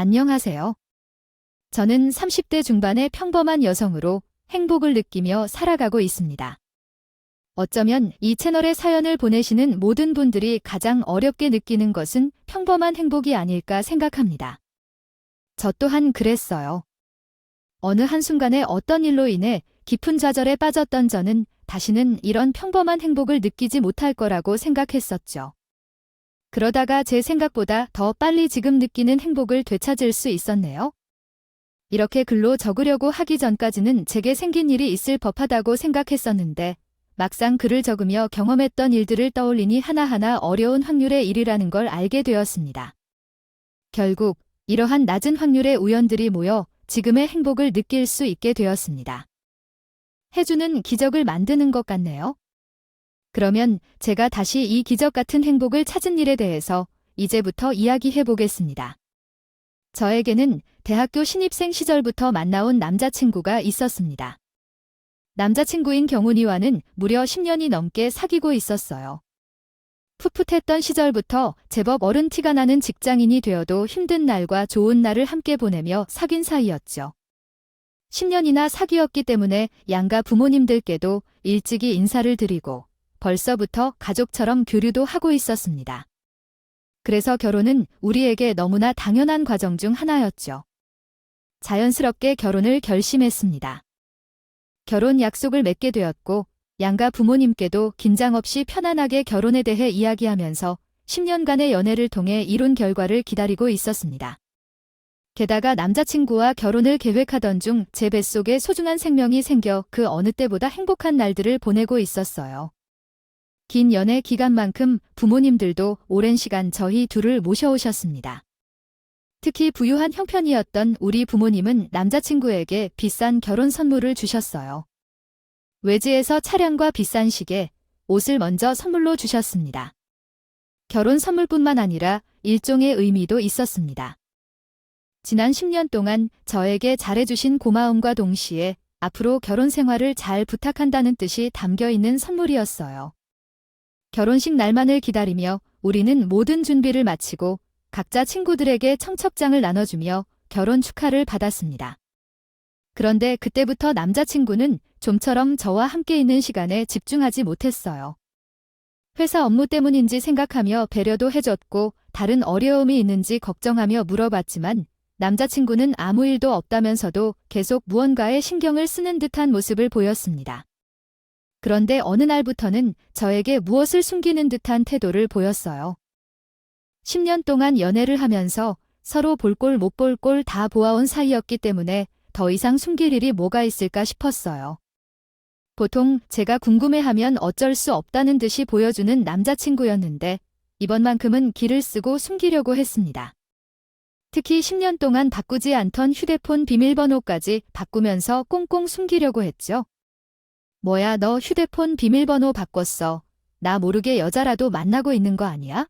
안녕하세요. 저는 30대 중반의 평범한 여성으로 행복을 느끼며 살아가고 있습니다. 어쩌면 이 채널에 사연을 보내시는 모든 분들이 가장 어렵게 느끼는 것은 평범한 행복이 아닐까 생각합니다. 저 또한 그랬어요. 어느 한순간에 어떤 일로 인해 깊은 좌절에 빠졌던 저는 다시는 이런 평범한 행복을 느끼지 못할 거라고 생각했었죠. 그러다가 제 생각보다 더 빨리 지금 느끼는 행복을 되찾을 수 있었네요. 이렇게 글로 적으려고 하기 전까지는 제게 생긴 일이 있을 법하다고 생각했었는데 막상 글을 적으며 경험했던 일들을 떠올리니 하나하나 어려운 확률의 일이라는 걸 알게 되었습니다. 결국 이러한 낮은 확률의 우연들이 모여 지금의 행복을 느낄 수 있게 되었습니다. 해주는 기적을 만드는 것 같네요. 그러면 제가 다시 이 기적 같은 행복을 찾은 일에 대해서 이제부터 이야기해 보겠습니다. 저에게는 대학교 신입생 시절부터 만나온 남자친구가 있었습니다. 남자친구인 경훈이와는 무려 10년이 넘게 사귀고 있었어요. 풋풋했던 시절부터 제법 어른 티가 나는 직장인이 되어도 힘든 날과 좋은 날을 함께 보내며 사귄 사이였죠. 10년이나 사귀었기 때문에 양가 부모님들께도 일찍이 인사를 드리고 벌써부터 가족처럼 교류도 하고 있었습니다. 그래서 결혼은 우리에게 너무나 당연한 과정 중 하나였죠. 자연스럽게 결혼을 결심했습니다. 결혼 약속을 맺게 되었고 양가 부모님께도 긴장 없이 편안하게 결혼에 대해 이야기하면서 10년간의 연애를 통해 이룬 결과를 기다리고 있었습니다. 게다가 남자친구와 결혼을 계획하던 중 제 뱃속에 소중한 생명이 생겨 그 어느 때보다 행복한 날들을 보내고 있었어요. 긴 연애 기간만큼 부모님들도 오랜 시간 저희 둘을 모셔오셨습니다. 특히 부유한 형편이었던 우리 부모님은 남자친구에게 비싼 결혼 선물을 주셨어요. 외지에서 차량과 비싼 시계, 옷을 먼저 선물로 주셨습니다. 결혼 선물뿐만 아니라 일종의 의미도 있었습니다. 지난 10년 동안 저에게 잘해주신 고마움과 동시에 앞으로 결혼 생활을 잘 부탁한다는 뜻이 담겨 있는 선물이었어요. 결혼식 날만을 기다리며 우리는 모든 준비를 마치고 각자 친구들에게 청첩장을 나눠주며 결혼 축하를 받았습니다. 그런데 그때부터 남자친구는 좀처럼 저와 함께 있는 시간에 집중하지 못했어요. 회사 업무 때문인지 생각하며 배려도 해줬고 다른 어려움이 있는지 걱정하며 물어봤지만 남자친구는 아무 일도 없다면서도 계속 무언가에 신경을 쓰는 듯한 모습을 보였습니다. 그런데 어느 날부터는 저에게 무엇을 숨기는 듯한 태도를 보였어요. 10년 동안 연애를 하면서 서로 볼 꼴 못 볼 꼴 다 보아온 사이였기 때문에 더 이상 숨길 일이 뭐가 있을까 싶었어요. 보통 제가 궁금해하면 어쩔 수 없다는 듯이 보여주는 남자친구였는데 이번만큼은 기를 쓰고 숨기려고 했습니다. 특히 10년 동안 바꾸지 않던 휴대폰 비밀번호까지 바꾸면서 꽁꽁 숨기려고 했죠. 뭐야, 너 휴대폰 비밀번호 바꿨어. 나 모르게 여자라도 만나고 있는 거 아니야?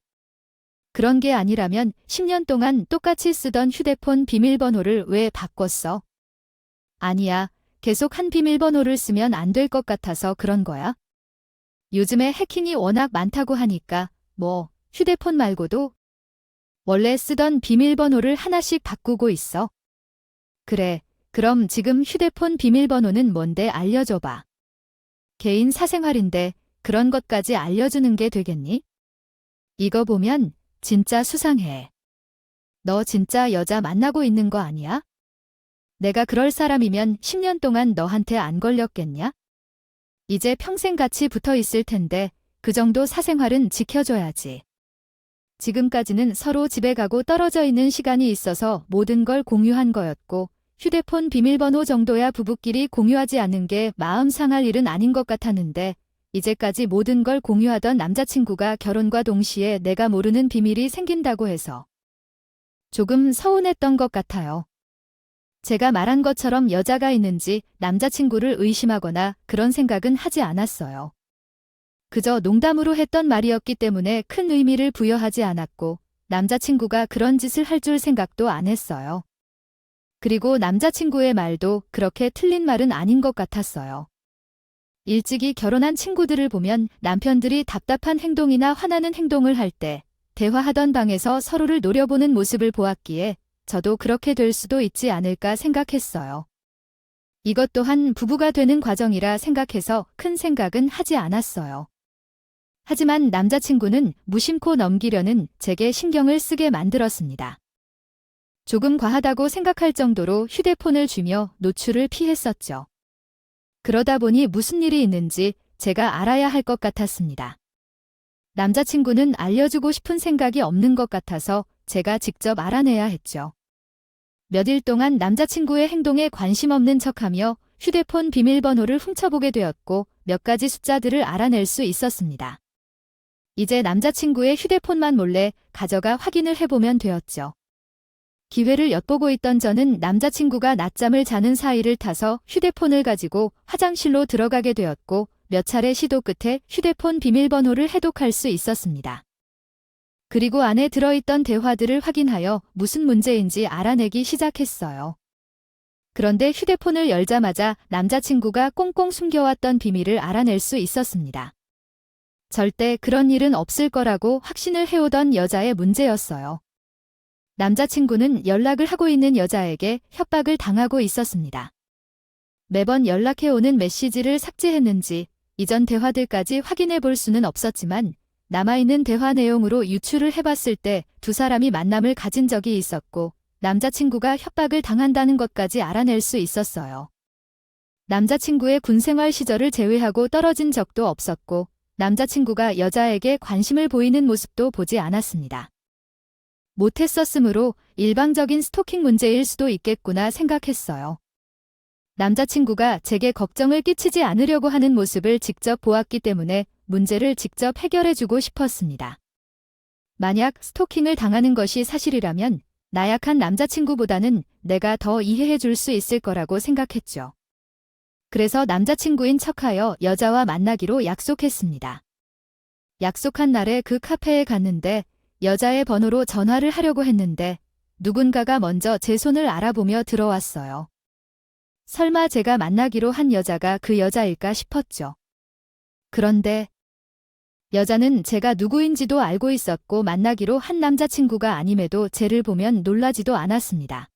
그런 게 아니라면 10년 동안 똑같이 쓰던 휴대폰 비밀번호를 왜 바꿨어? 아니야, 계속 한 비밀번호를 쓰면 안 될 것 같아서 그런 거야. 요즘에 해킹이 워낙 많다고 하니까 뭐 휴대폰 말고도 원래 쓰던 비밀번호를 하나씩 바꾸고 있어. 그래, 그럼 지금 휴대폰 비밀번호는 뭔데 알려줘봐. 개인 사생활인데 그런 것까지 알려주는 게 되겠니? 이거 보면 진짜 수상해. 너 진짜 여자 만나고 있는 거 아니야? 내가 그럴 사람이면 10년 동안 너한테 안 걸렸겠냐? 이제 평생 같이 붙어 있을 텐데 그 정도 사생활은 지켜줘야지. 지금까지는 서로 집에 가고 떨어져 있는 시간이 있어서 모든 걸 공유한 거였고 휴대폰 비밀번호 정도야 부부끼리 공유하지 않는 게 마음 상할 일은 아닌 것 같았는데 이제까지 모든 걸 공유하던 남자친구가 결혼과 동시에 내가 모르는 비밀이 생긴다고 해서 조금 서운했던 것 같아요. 제가 말한 것처럼 여자가 있는지 남자친구를 의심하거나 그런 생각은 하지 않았어요. 그저 농담으로 했던 말이었기 때문에 큰 의미를 부여하지 않았고 남자친구가 그런 짓을 할 줄 생각도 안 했어요. 그리고 남자친구의 말도 그렇게 틀린 말은 아닌 것 같았어요. 일찍이 결혼한 친구들을 보면 남편들이 답답한 행동이나 화나는 행동을 할 때 대화하던 방에서 서로를 노려보는 모습을 보았기에 저도 그렇게 될 수도 있지 않을까 생각했어요. 이것 또한 부부가 되는 과정이라 생각해서 큰 생각은 하지 않았어요. 하지만 남자친구는 무심코 넘기려는 제게 신경을 쓰게 만들었습니다. 조금 과하다고 생각할 정도로 휴대폰을 쥐며 노출을 피했었죠. 그러다 보니 무슨 일이 있는지 제가 알아야 할 것 같았습니다. 남자친구는 알려주고 싶은 생각이 없는 것 같아서 제가 직접 알아내야 했죠. 몇 일 동안 남자친구의 행동에 관심 없는 척하며 휴대폰 비밀번호를 훔쳐보게 되었고 몇 가지 숫자들을 알아낼 수 있었습니다. 이제 남자친구의 휴대폰만 몰래 가져가 확인을 해보면 되었죠. 기회를 엿보고 있던 저는 남자친구가 낮잠을 자는 사이를 타서 휴대폰을 가지고 화장실로 들어가게 되었고 몇 차례 시도 끝에 휴대폰 비밀번호를 해독할 수 있었습니다. 그리고 안에 들어있던 대화들을 확인하여 무슨 문제인지 알아내기 시작했어요. 그런데 휴대폰을 열자마자 남자친구가 꽁꽁 숨겨왔던 비밀을 알아낼 수 있었습니다. 절대 그런 일은 없을 거라고 확신을 해오던 여자의 문제였어요. 남자친구는 연락을 하고 있는 여자에게 협박을 당하고 있었습니다. 매번 연락해오는 메시지를 삭제했는지 이전 대화들까지 확인해 볼 수는 없었지만 남아있는 대화 내용으로 유추를 해봤을 때 두 사람이 만남을 가진 적이 있었고 남자친구가 협박을 당한다는 것까지 알아낼 수 있었어요. 남자친구의 군생활 시절을 제외하고 떨어진 적도 없었고 남자친구가 여자에게 관심을 보이는 모습도 보지 않았습니다. 못했었으므로 일방적인 스토킹 문제일 수도 있겠구나 생각했어요. 남자친구가 제게 걱정을 끼치지 않으려고 하는 모습을 직접 보았기 때문에 문제를 직접 해결해주고 싶었습니다. 만약 스토킹을 당하는 것이 사실이라면 나약한 남자친구보다는 내가 더 이해해줄 수 있을 거라고 생각했죠. 그래서 남자친구인 척하여 여자와 만나기로 약속했습니다. 약속한 날에 그 카페에 갔는데 여자의 번호로 전화를 하려고 했는데 누군가가 먼저 제 손을 알아보며 들어왔어요. 설마 제가 만나기로 한 여자가 그 여자일까 싶었죠. 그런데 여자는 제가 누구인지도 알고 있었고 만나기로 한 남자친구가 아님에도 쟤를 보면 놀라지도 않았습니다.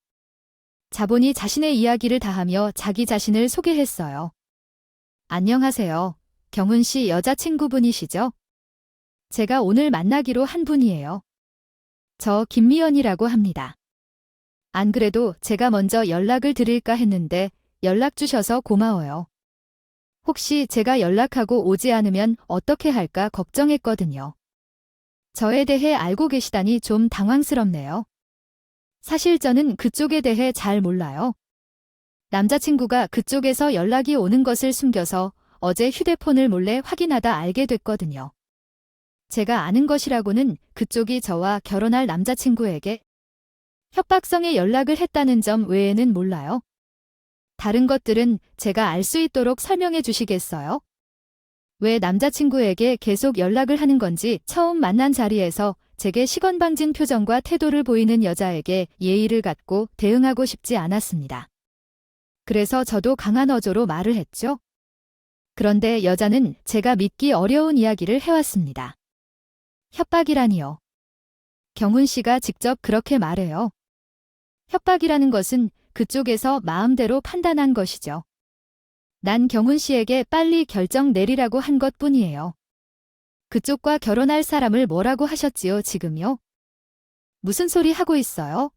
자본이 자신의 이야기를 다하며 자기 자신을 소개했어요. 안녕하세요. 경훈 씨 여자친구분이시죠? 제가 오늘 만나기로 한 분이에요. 저 김미연이라고 합니다. 안 그래도 제가 먼저 연락을 드릴까 했는데 연락 주셔서 고마워요. 혹시 제가 연락하고 오지 않으면 어떻게 할까 걱정했거든요. 저에 대해 알고 계시다니 좀 당황스럽네요. 사실 저는 그쪽에 대해 잘 몰라요. 남자친구가 그쪽에서 연락이 오는 것을 숨겨서 어제 휴대폰을 몰래 확인하다 알게 됐거든요. 제가 아는 것이라고는 그쪽이 저와 결혼할 남자친구에게 협박성의 연락을 했다는 점 외에는 몰라요. 다른 것들은 제가 알 수 있도록 설명해 주시겠어요? 왜 남자친구에게 계속 연락을 하는 건지 처음 만난 자리에서 제게 시건방진 표정과 태도를 보이는 여자에게 예의를 갖고 대응하고 싶지 않았습니다. 그래서 저도 강한 어조로 말을 했죠. 그런데 여자는 제가 믿기 어려운 이야기를 해왔습니다. 협박이라니요. 경훈 씨가 직접 그렇게 말해요. 협박이라는 것은 그쪽에서 마음대로 판단한 것이죠. 난 경훈 씨에게 빨리 결정 내리라고 한 것뿐이에요. 그쪽과 결혼할 사람을 뭐라고 하셨지요, 지금요? 무슨 소리 하고 있어요?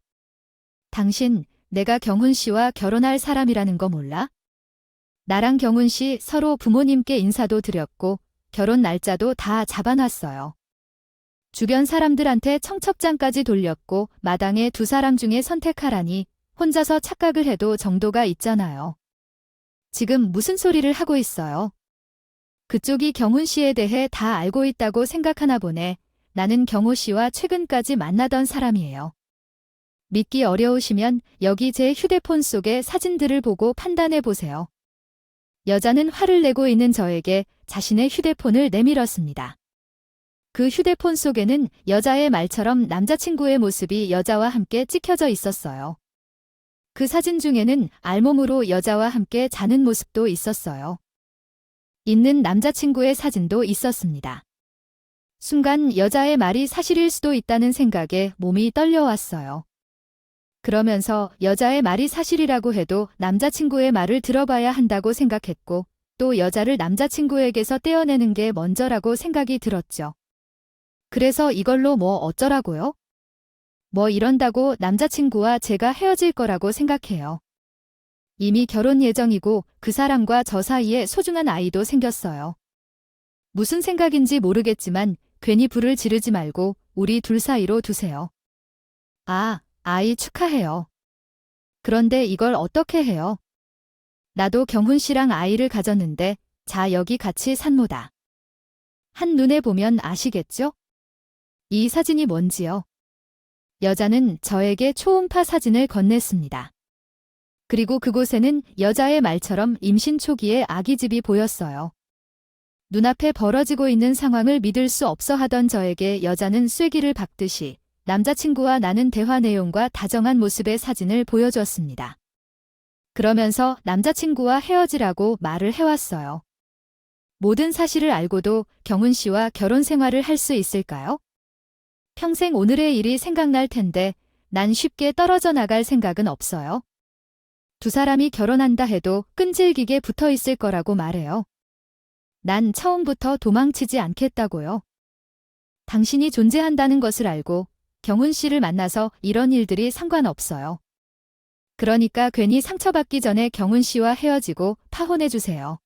당신, 내가 경훈 씨와 결혼할 사람이라는 거 몰라? 나랑 경훈 씨 서로 부모님께 인사도 드렸고 결혼 날짜도 다 잡아놨어요. 주변 사람들한테 청첩장까지 돌렸고 마당에 두 사람 중에 선택하라니 혼자서 착각을 해도 정도가 있잖아요. 지금 무슨 소리를 하고 있어요? 그쪽이 경훈 씨에 대해 다 알고 있다고 생각하나 보네. 나는 경호 씨와 최근까지 만나던 사람이에요. 믿기 어려우시면 여기 제 휴대폰 속의 사진들을 보고 판단해 보세요. 여자는 화를 내고 있는 저에게 자신의 휴대폰을 내밀었습니다. 그 휴대폰 속에는 여자의 말처럼 남자친구의 모습이 여자와 함께 찍혀져 있었어요. 그 사진 중에는 알몸으로 여자와 함께 자는 모습도 있었어요. 있는 남자친구의 사진도 있었습니다. 순간 여자의 말이 사실일 수도 있다는 생각에 몸이 떨려왔어요. 그러면서 여자의 말이 사실이라고 해도 남자친구의 말을 들어봐야 한다고 생각했고, 또 여자를 남자친구에게서 떼어내는 게 먼저라고 생각이 들었죠. 그래서 이걸로 뭐 어쩌라고요? 뭐 이런다고 남자친구와 제가 헤어질 거라고 생각해요. 이미 결혼 예정이고 그 사람과 저 사이에 소중한 아이도 생겼어요. 무슨 생각인지 모르겠지만 괜히 불을 지르지 말고 우리 둘 사이로 두세요. 아, 아이 축하해요. 그런데 이걸 어떻게 해요? 나도 경훈 씨랑 아이를 가졌는데, 자, 여기 같이 산모다. 한눈에 보면 아시겠죠? 이 사진이 뭔지요? 여자는 저에게 초음파 사진을 건넸습니다. 그리고 그곳에는 여자의 말처럼 임신 초기의 아기집이 보였어요. 눈앞에 벌어지고 있는 상황을 믿을 수 없어 하던 저에게 여자는 쐐기를 박듯이 남자친구와 나눈 대화 내용과 다정한 모습의 사진을 보여주었습니다. 그러면서 남자친구와 헤어지라고 말을 해왔어요. 모든 사실을 알고도 경훈 씨와 결혼 생활을 할 수 있을까요? 평생 오늘의 일이 생각날 텐데 난 쉽게 떨어져 나갈 생각은 없어요. 두 사람이 결혼한다 해도 끈질기게 붙어 있을 거라고 말해요. 난 처음부터 도망치지 않겠다고요. 당신이 존재한다는 것을 알고 경훈 씨를 만나서 이런 일들이 상관없어요. 그러니까 괜히 상처받기 전에 경훈 씨와 헤어지고 파혼해주세요.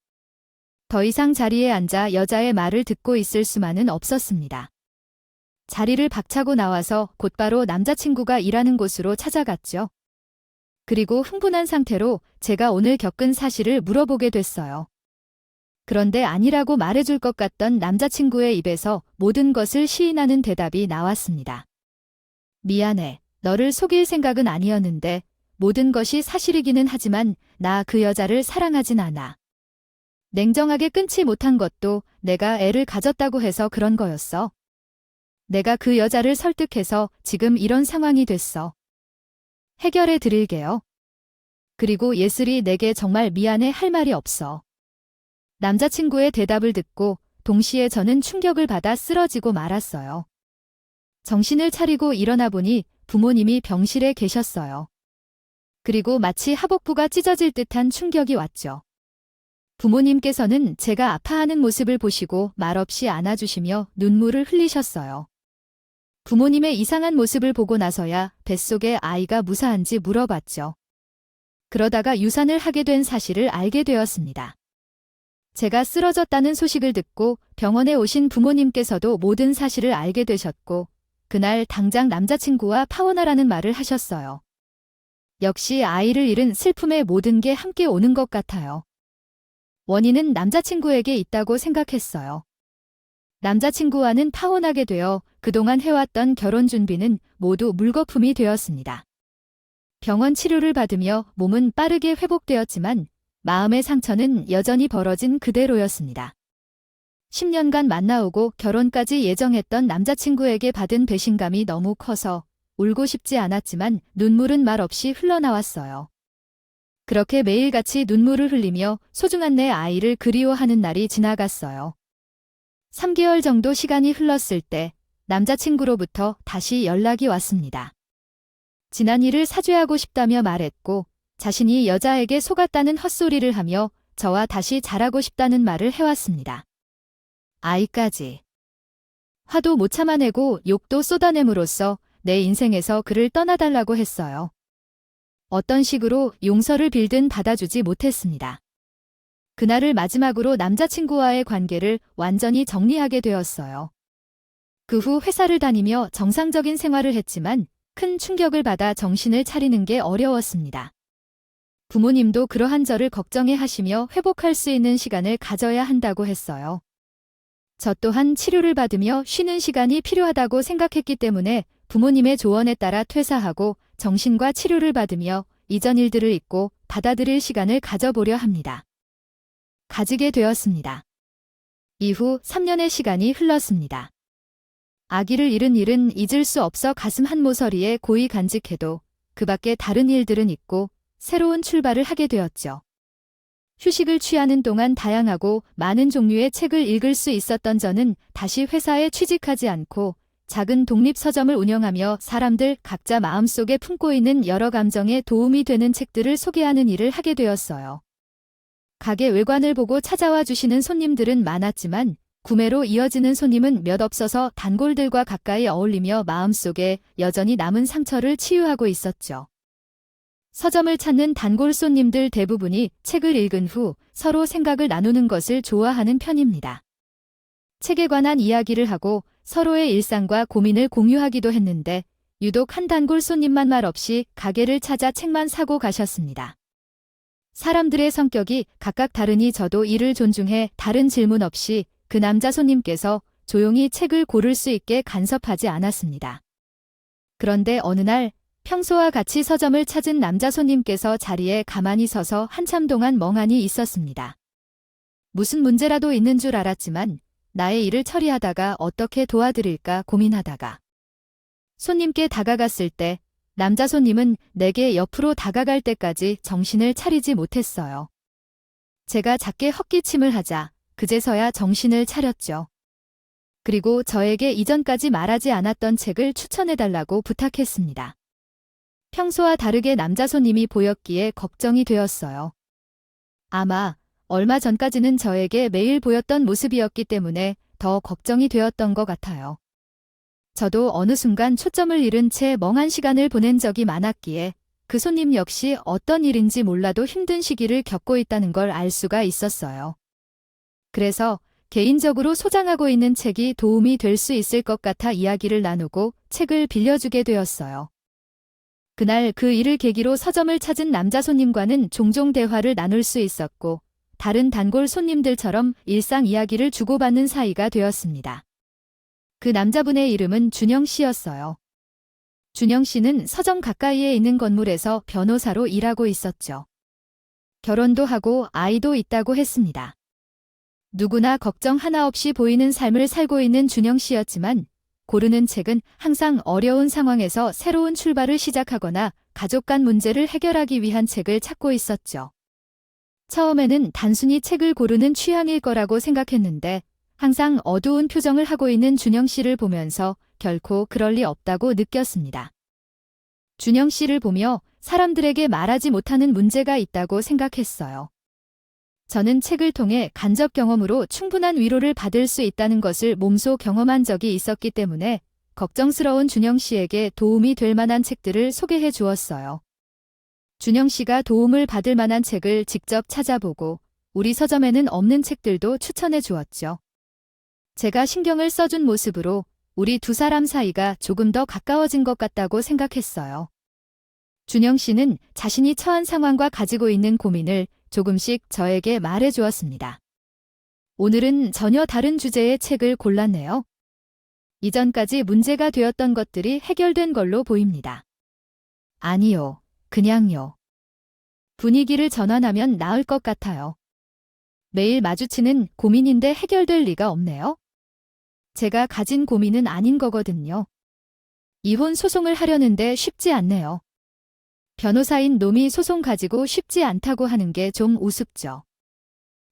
더 이상 자리에 앉아 여자의 말을 듣고 있을 수만은 없었습니다. 자리를 박차고 나와서 곧바로 남자친구가 일하는 곳으로 찾아갔죠. 그리고 흥분한 상태로 제가 오늘 겪은 사실을 물어보게 됐어요. 그런데 아니라고 말해줄 것 같던 남자친구의 입에서 모든 것을 시인하는 대답이 나왔습니다. 미안해. 너를 속일 생각은 아니었는데 모든 것이 사실이기는 하지만 나 그 여자를 사랑하진 않아. 냉정하게 끊지 못한 것도 내가 애를 가졌다고 해서 그런 거였어. 내가 그 여자를 설득해서 지금 이런 상황이 됐어. 해결해 드릴게요. 그리고 예슬이 내게 정말 미안해 할 말이 없어. 남자친구의 대답을 듣고 동시에 저는 충격을 받아 쓰러지고 말았어요. 정신을 차리고 일어나 보니 부모님이 병실에 계셨어요. 그리고 마치 하복부가 찢어질 듯한 충격이 왔죠. 부모님께서는 제가 아파하는 모습을 보시고 말없이 안아주시며 눈물을 흘리셨어요. 부모님의 이상한 모습을 보고 나서야 뱃속에 아이가 무사한지 물어봤죠. 그러다가 유산을 하게 된 사실을 알게 되었습니다. 제가 쓰러졌다는 소식을 듣고 병원에 오신 부모님께서도 모든 사실을 알게 되셨고 그날 당장 남자친구와 파혼하라는 말을 하셨어요. 역시 아이를 잃은 슬픔의 모든 게 함께 오는 것 같아요. 원인은 남자친구에게 있다고 생각했어요. 남자친구와는 파혼하게 되어 그동안 해왔던 결혼 준비는 모두 물거품이 되었습니다. 병원 치료를 받으며 몸은 빠르게 회복되었지만 마음의 상처는 여전히 벌어진 그대로였습니다. 10년간 만나오고 결혼까지 예정했던 남자친구에게 받은 배신감이 너무 커서 울고 싶지 않았지만 눈물은 말없이 흘러나왔어요. 그렇게 매일같이 눈물을 흘리며 소중한 내 아이를 그리워하는 날이 지나갔어요. 3개월 정도 시간이 흘렀을 때 남자친구로부터 다시 연락이 왔습니다. 지난 일을 사죄하고 싶다며 말했고 자신이 여자에게 속았다는 헛소리를 하며 저와 다시 잘하고 싶다는 말을 해왔습니다. 아이까지. 화도 못 참아내고 욕도 쏟아냄으로써 내 인생에서 그를 떠나달라고 했어요. 어떤 식으로 용서를 빌든 받아주지 못했습니다. 그날을 마지막으로 남자친구와의 관계를 완전히 정리하게 되었어요. 그 후 회사를 다니며 정상적인 생활을 했지만 큰 충격을 받아 정신을 차리는 게 어려웠습니다. 부모님도 그러한 저를 걱정해 하시며 회복할 수 있는 시간을 가져야 한다고 했어요. 저 또한 치료를 받으며 쉬는 시간이 필요하다고 생각했기 때문에 부모님의 조언에 따라 퇴사하고 정신과 치료를 받으며 이전 일들을 잊고 받아들일 시간을 가져보려 합니다. 가지게 되었습니다. 이후 3년의 시간이 흘렀습니다. 아기를 잃은 일은 잊을 수 없어 가슴 한 모서리에 고이 간직해도 그 밖에 다른 일들은 잊고 새로운 출발을 하게 되었죠. 휴식을 취하는 동안 다양하고 많은 종류의 책을 읽을 수 있었던 저는 다시 회사에 취직하지 않고 작은 독립서점을 운영하며 사람들 각자 마음속에 품고 있는 여러 감정에 도움이 되는 책들을 소개하는 일을 하게 되었어요. 가게 외관을 보고 찾아와 주시는 손님들은 많았지만 구매로 이어지는 손님은 몇 없어서 단골들과 가까이 어울리며 마음속에 여전히 남은 상처를 치유하고 있었죠. 서점을 찾는 단골 손님들 대부분이 책을 읽은 후 서로 생각을 나누는 것을 좋아하는 편입니다. 책에 관한 이야기를 하고 서로의 일상과 고민을 공유하기도 했는데 유독 한 단골 손님만 말없이 가게를 찾아 책만 사고 가셨습니다. 사람들의 성격이 각각 다르니 저도 이를 존중해 다른 질문 없이 그 남자 손님께서 조용히 책을 고를 수 있게 간섭하지 않았습니다. 그런데 어느 날 평소와 같이 서점을 찾은 남자 손님께서 자리에 가만히 서서 한참 동안 멍하니 있었습니다. 무슨 문제라도 있는 줄 알았지만 나의 일을 처리하다가 어떻게 도와드릴까 고민하다가 손님께 다가갔을 때 남자 손님은 내게 옆으로 다가갈 때까지 정신을 차리지 못했어요. 제가 작게 헛기침을 하자 그제서야 정신을 차렸죠. 그리고 저에게 이전까지 말하지 않았던 책을 추천해달라고 부탁했습니다. 평소와 다르게 남자 손님이 보였기에 걱정이 되었어요. 아마 얼마 전까지는 저에게 매일 보였던 모습이었기 때문에 더 걱정이 되었던 것 같아요. 저도 어느 순간 초점을 잃은 채 멍한 시간을 보낸 적이 많았기에 그 손님 역시 어떤 일인지 몰라도 힘든 시기를 겪고 있다는 걸 알 수가 있었어요. 그래서 개인적으로 소장하고 있는 책이 도움이 될 수 있을 것 같아 이야기를 나누고 책을 빌려주게 되었어요. 그날 그 일을 계기로 서점을 찾은 남자 손님과는 종종 대화를 나눌 수 있었고 다른 단골 손님들처럼 일상 이야기를 주고받는 사이가 되었습니다. 그 남자분의 이름은 준영 씨였어요. 준영 씨는 서점 가까이에 있는 건물에서 변호사로 일하고 있었죠. 결혼도 하고 아이도 있다고 했습니다. 누구나 걱정 하나 없이 보이는 삶을 살고 있는 준영 씨였지만 고르는 책은 항상 어려운 상황에서 새로운 출발을 시작하거나 가족 간 문제를 해결하기 위한 책을 찾고 있었죠. 처음에는 단순히 책을 고르는 취향일 거라고 생각했는데 항상 어두운 표정을 하고 있는 준영 씨를 보면서 결코 그럴 리 없다고 느꼈습니다. 준영 씨를 보며 사람들에게 말하지 못하는 문제가 있다고 생각했어요. 저는 책을 통해 간접 경험으로 충분한 위로를 받을 수 있다는 것을 몸소 경험한 적이 있었기 때문에 걱정스러운 준영 씨에게 도움이 될 만한 책들을 소개해 주었어요. 준영 씨가 도움을 받을 만한 책을 직접 찾아보고 우리 서점에는 없는 책들도 추천해 주었죠. 제가 신경을 써준 모습으로 우리 두 사람 사이가 조금 더 가까워진 것 같다고 생각했어요. 준영 씨는 자신이 처한 상황과 가지고 있는 고민을 조금씩 저에게 말해 주었습니다. 오늘은 전혀 다른 주제의 책을 골랐네요. 이전까지 문제가 되었던 것들이 해결된 걸로 보입니다. 아니요, 그냥요. 분위기를 전환하면 나을 것 같아요. 매일 마주치는 고민인데 해결될 리가 없네요. 제가 가진 고민은 아닌 거거든요. 이혼 소송을 하려는데 쉽지 않네요. 변호사인 놈이 소송 가지고 쉽지 않다고 하는 게 좀 우습죠.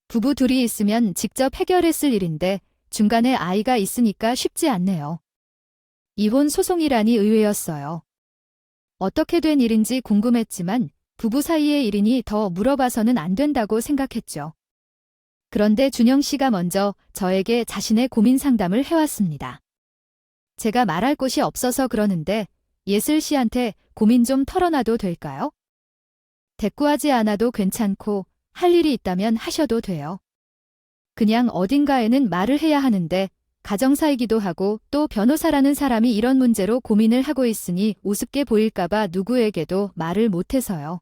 부부 둘이 있으면 직접 해결했을 일인데 중간에 아이가 있으니까 쉽지 않네요. 이혼 소송이라니 의외였어요. 어떻게 된 일인지 궁금했지만 부부 사이의 일이니 더 물어봐서는 안 된다고 생각했죠. 그런데 준영 씨가 먼저 저에게 자신의 고민 상담을 해왔습니다. 제가 말할 곳이 없어서 그러는데 예슬 씨한테 고민 좀 털어놔도 될까요? 대꾸하지 않아도 괜찮고 할 일이 있다면 하셔도 돼요. 그냥 어딘가에는 말을 해야 하는데 가정사이기도 하고 또 변호사라는 사람이 이런 문제로 고민을 하고 있으니 우습게 보일까봐 누구에게도 말을 못해서요.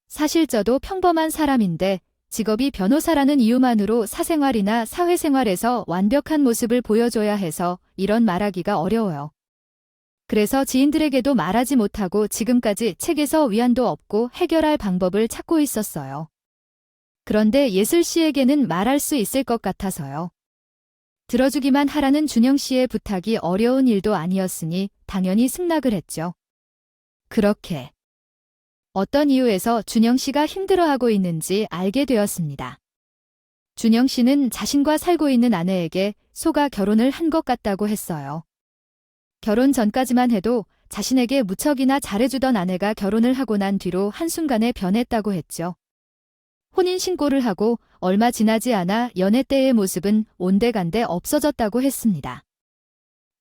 사실 저도 평범한 사람인데 직업이 변호사라는 이유만으로 사생활이나 사회생활에서 완벽한 모습을 보여줘야 해서 이런 말하기가 어려워요. 그래서 지인들에게도 말하지 못하고 지금까지 책에서 위안도 얻고 해결할 방법을 찾고 있었어요. 그런데 예슬 씨에게는 말할 수 있을 것 같아서요. 들어주기만 하라는 준영 씨의 부탁이 어려운 일도 아니었으니 당연히 승낙을 했죠. 그렇게 어떤 이유에서 준영 씨가 힘들어하고 있는지 알게 되었습니다. 준영 씨는 자신과 살고 있는 아내에게 소가 결혼을 한 것 같다고 했어요. 결혼 전까지만 해도 자신에게 무척이나 잘해주던 아내가 결혼을 하고 난 뒤로 한순간에 변했다고 했죠. 혼인신고를 하고 얼마 지나지 않아 연애 때의 모습은 온데간데 없어졌다고 했습니다.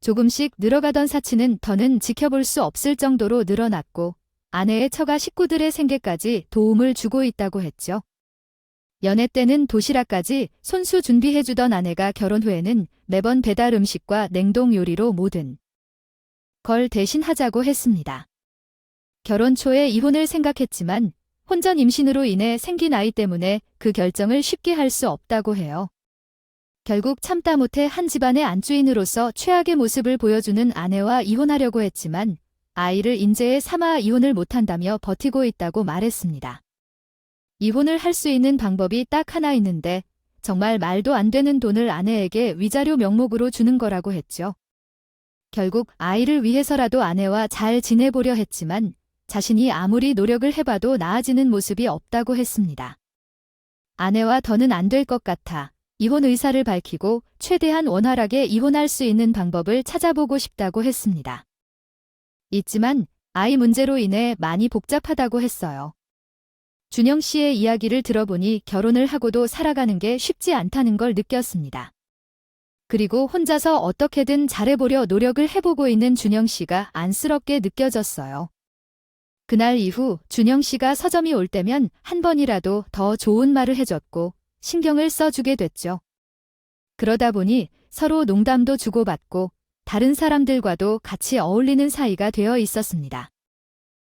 조금씩 늘어가던 사치는 더는 지켜볼 수 없을 정도로 늘어났고 아내의 처가 식구들의 생계까지 도움을 주고 있다고 했죠. 연애 때는 도시락까지 손수 준비해주던 아내가 결혼 후에는 매번 배달 음식과 냉동 요리로 모든 걸 대신하자고 했습니다. 결혼 초에 이혼을 생각했지만 혼전 임신으로 인해 생긴 아이 때문에 그 결정을 쉽게 할 수 없다고 해요. 결국 참다 못해 한 집안의 안주인으로서 최악의 모습을 보여주는 아내와 이혼하려고 했지만 아이를 인재에 삼아 이혼을 못한다며 버티고 있다고 말했습니다. 이혼을 할 수 있는 방법이 딱 하나 있는데 정말 말도 안 되는 돈을 아내에게 위자료 명목으로 주는 거라고 했죠. 결국 아이를 위해서라도 아내와 잘 지내보려 했지만 자신이 아무리 노력을 해봐도 나아지는 모습이 없다고 했습니다. 아내와 더는 안 될 것 같아 이혼 의사를 밝히고 최대한 원활하게 이혼할 수 있는 방법을 찾아보고 싶다고 했습니다. 있지만 아이 문제로 인해 많이 복잡하다고 했어요. 준영 씨의 이야기를 들어보니 결혼을 하고도 살아가는 게 쉽지 않다는 걸 느꼈습니다. 그리고 혼자서 어떻게든 잘해보려 노력을 해보고 있는 준영 씨가 안쓰럽게 느껴졌어요. 그날 이후 준영 씨가 서점이 올 때면 한 번이라도 더 좋은 말을 해줬고 신경을 써주게 됐죠. 그러다 보니 서로 농담도 주고받고 다른 사람들과도 같이 어울리는 사이가 되어 있었습니다.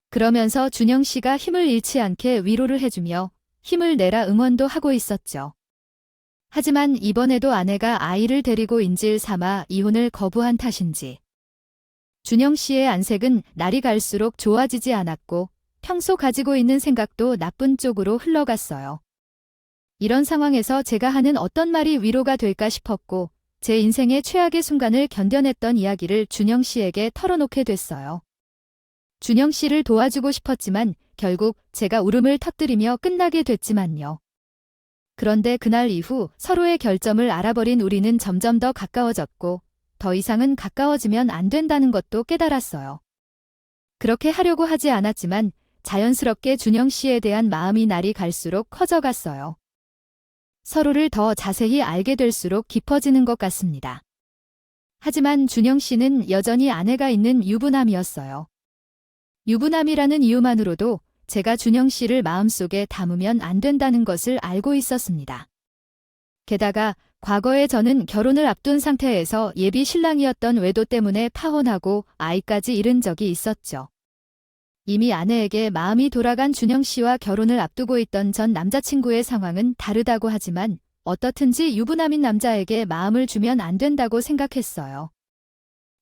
그러면서 준영 씨가 힘을 잃지 않게 위로를 해주며 힘을 내라 응원도 하고 있었죠. 하지만 이번에도 아내가 아이를 데리고 인질 삼아 이혼을 거부한 탓인지 준영 씨의 안색은 날이 갈수록 좋아지지 않았고 평소 가지고 있는 생각도 나쁜 쪽으로 흘러갔어요. 이런 상황에서 제가 하는 어떤 말이 위로가 될까 싶었고 제 인생의 최악의 순간을 견뎌냈던 이야기를 준영 씨에게 털어놓게 됐어요. 준영 씨를 도와주고 싶었지만 결국 제가 울음을 터뜨리며 끝나게 됐지만요. 그런데 그날 이후 서로의 결점을 알아버린 우리는 점점 더 가까워졌고 더 이상은 가까워지면 안 된다는 것도 깨달았어요. 그렇게 하려고 하지 않았지만 자연스럽게 준영 씨에 대한 마음이 날이 갈수록 커져갔어요. 서로를 더 자세히 알게 될수록 깊어지는 것 같습니다. 하지만 준영 씨는 여전히 아내가 있는 유부남이었어요. 유부남이라는 이유만으로도 제가 준영 씨를 마음속에 담으면 안 된다는 것을 알고 있었습니다. 게다가 과거에 저는 결혼을 앞둔 상태에서 예비 신랑이었던 외도 때문에 파혼하고 아이까지 잃은 적이 있었죠. 이미 아내에게 마음이 돌아간 준영 씨와 결혼을 앞두고 있던 전 남자친구의 상황은 다르다고 하지만 어떻든지 유부남인 남자에게 마음을 주면 안 된다고 생각했어요.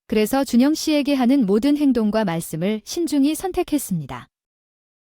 그래서 준영 씨에게 하는 모든 행동과 말씀을 신중히 선택했습니다.